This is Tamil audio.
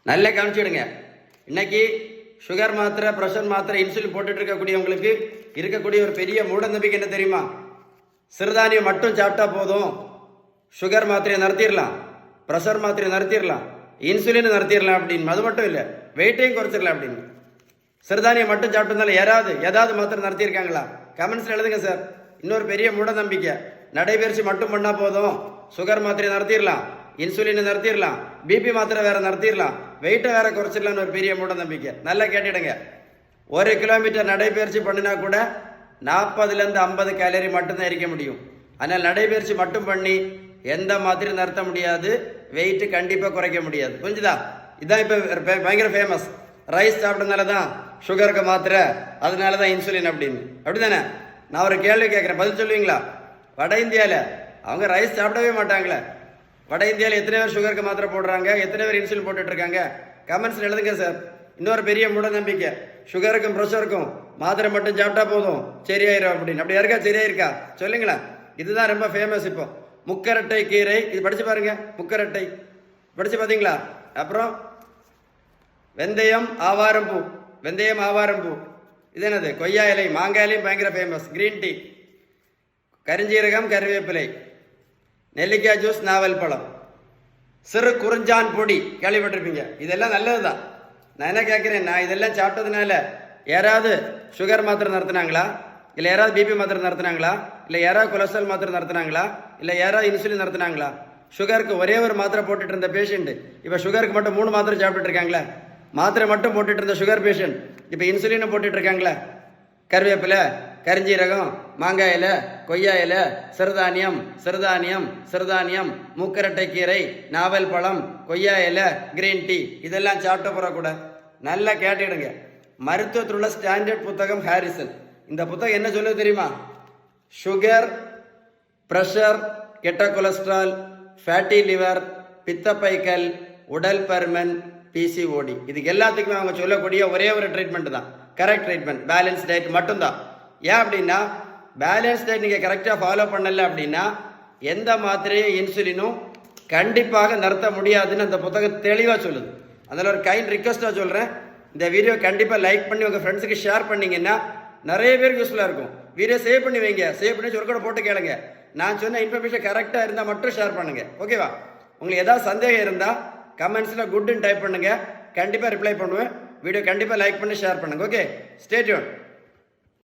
நல்லா கவனிச்சுடுங்க. இன்னைக்கு சுகர் மாத்திரை, ப்ரெஷர் மாத்திரை, இன்சுலின் போட்டுட்டு இருக்கக்கூடியவங்களுக்கு இருக்கக்கூடிய ஒரு பெரிய மூட நம்பிக்கை என்ன தெரியுமா? சிறுதானியம் மட்டும் சாப்பிட்டா போதும், சுகர் மாத்திரையை நிறுத்திடலாம், ப்ரெஷர் மாத்திரையை நிறுத்திடலாம், இன்சுலின் நிறுத்திடலாம் அப்படின்னு. அது மட்டும் இல்லை, வெயிட்டையும் குறைச்சிடலாம் அப்படின்னு. சிறுதானியம் மட்டும் சாப்பிட்டதுனால ஏதாவது மாத்திரை நிறுத்தியிருக்காங்களா? கமெண்ட்ஸ்ல எழுதுங்க சார். இன்னொரு பெரிய மூட நம்பிக்கை, நடைபயிற்சி மட்டும் பண்ணா போதும், சுகர் மாத்திரையை நிறுத்திடலாம், இன்சுலினை நிறுத்திடலாம், பிபி மாத்திரை வேற நிறுத்திடலாம், வெயிட்டை வேற குறைச்சிடலாம்னு ஒரு பெரிய மூட நம்பிக்கை. நல்லா கேட்டுடுங்க. 1 கிலோமீட்டர் நடைபயிற்சி பண்ணினா கூட 40லேருந்து 50 கேலரி மட்டும்தான் எரிக்க முடியும். அதனால் நடைபயிற்சி மட்டும் பண்ணி எந்த மாத்திரையும் நிறுத்த முடியாது, வெயிட்டு கண்டிப்பாக குறைக்க முடியாது. புரிஞ்சுதா? இதுதான் இப்போ பயங்கர ஃபேமஸ். ரைஸ் சாப்பிட்டதுனால தான் சுகருக்கு மாத்திரை, அதனால தான் இன்சுலின் அப்படின்னு. அப்படி தானே? நான் ஒரு கேள்வி கேட்குறேன், பதில் சொல்லுவீங்களா? வட இந்தியாவில் அவங்க ரைஸ் சாப்பிடவே மாட்டாங்களே. வட இந்தியாவில் எத்தனை பேர் சுகருக்கு மாத்திரை போடுறாங்க, எத்தனை பேர் இன்சுலின் போட்டுட்டு இருக்காங்க? கமெண்ட்ஸ்ல எழுதுங்க சார். இன்னொரு பெரிய மூட நம்பிக்கை, சுகருக்கும் ப்ரெஷருக்கும் மாத்திரை மட்டும் சாப்பிட்டா போதும் சரியாயிரும் அப்படின்னு. அப்படி இருக்கா? சரியாயிருக்கா? சொல்லுங்களேன். இதுதான் ரொம்ப ஃபேமஸ். இப்போ முக்கரட்டை கீரை, இது படிச்சு பாருங்க. முக்கரட்டை படிச்சு பார்த்தீங்களா? அப்புறம் வெந்தயம் ஆவாரம்பூ, வெந்தயம் ஆவாரம்பூ, இது என்னது? கொய்யா இலை, மாங்காய் இலையும் பயங்கர ஃபேமஸ். கிரீன் டீ, கரிஞ்சீரகம், கருவேப்பிலை, நெல்லிக்காய் ஜூஸ், நாவல் பழம், சிறு குறிஞ்சான் பொடி கேள்விப்பட்டிருப்பீங்க. இதெல்லாம் நல்லதுதான். நான் என்ன கேட்குறேன், நான் இதெல்லாம் சாப்பிட்டதுனால யாராவது சுகர் மாத்திரை நடத்தினாங்களா? இல்லை யாராவது பிபி மாத்திரை நடத்தினாங்களா? இல்லை யாராவது கொலஸ்ட்ரால் மாத்திரை நடத்தினாங்களா? இல்லை யாராவது இன்சுலின் நடத்தினாங்களா? சுகருக்கு ஒரே ஒரு மாத்திரை போட்டுட்டு இருந்த பேஷண்ட் இப்போ சுகருக்கு மட்டும் 3 மாத்திரை சாப்பிட்டுட்டு இருக்காங்களே. மாத்திரை மட்டும் போட்டுட்டு இருந்த சுகர் பேஷண்ட் இப்போ இன்சுலினை போட்டுட்டு இருக்காங்களே. கருவேப்பிலை, கரிஞ்சீரகம், மாங்காய் இலை, கொய்யா இலை, சிறுதானியம் சிறுதானியம் சிறுதானியம், மூக்கரட்டை கீரை, நாவல் பழம், கொய்யா இலை, கிரீன் டீ, இதெல்லாம் சாப்பிட்ட போற கூட. நல்லா கேட்டுடுங்க. மருத்துவத்தில் உள்ள ஸ்டாண்டர்ட் புத்தகம் ஹாரிசன். இந்த புத்தகம் என்ன சொல்லுது தெரியுமா? சுகர், பிரஷர், கெட்ட கொலஸ்ட்ரால், ஃபேட்டி லிவர், பித்தப்பைக்கல், உடல் பருமன், பிசிஓடி, இதுக்கு எல்லாத்துக்குமே அவங்க சொல்லக்கூடிய ஒரே ஒரு ட்ரீட்மெண்ட் தான் கரெக்ட் ட்ரீட்மெண்ட், பேலன்ஸ் டயட் மட்டும்தான். ஏன் அப்படின்னா, பேலன்ஸ் டயட் நீங்கள் கரெக்டாக ஃபாலோ பண்ணல அப்படின்னா எந்த மாத்திரையும் இன்சுலினும் கண்டிப்பாக நிறுத்த முடியாதுன்னு அந்த புத்தகம் தெளிவாக சொல்லுது. அதில் ஒரு கைண்ட் ரிக்வஸ்ட்டாக சொல்கிறேன், இந்த வீடியோ கண்டிப்பாக லைக் பண்ணி உங்கள் ஃப்ரெண்ட்ஸுக்கு ஷேர் பண்ணிங்கன்னா நிறைய பேருக்கு யூஸ்ஃபுல்லாக இருக்கும். வீடியோ சேவ் பண்ணி வைங்க, சேவ் பண்ணி சொற்கூட போட்டு கேளுங்க. நான் சொன்ன இன்ஃபர்மேஷன் கரெக்டாக இருந்தால் மட்டும் ஷேர் பண்ணுங்கள். ஓகேவா? உங்களுக்கு ஏதாவது சந்தேகம் இருந்தால் கமெண்ட்ஸில் குட்னு டைப் பண்ணுங்கள், கண்டிப்பாக ரிப்ளை பண்ணுவேன். வீடியோ கண்டிப்பாக லைக் பண்ணி ஷேர் பண்ணுங்கள். Okay, stay tune.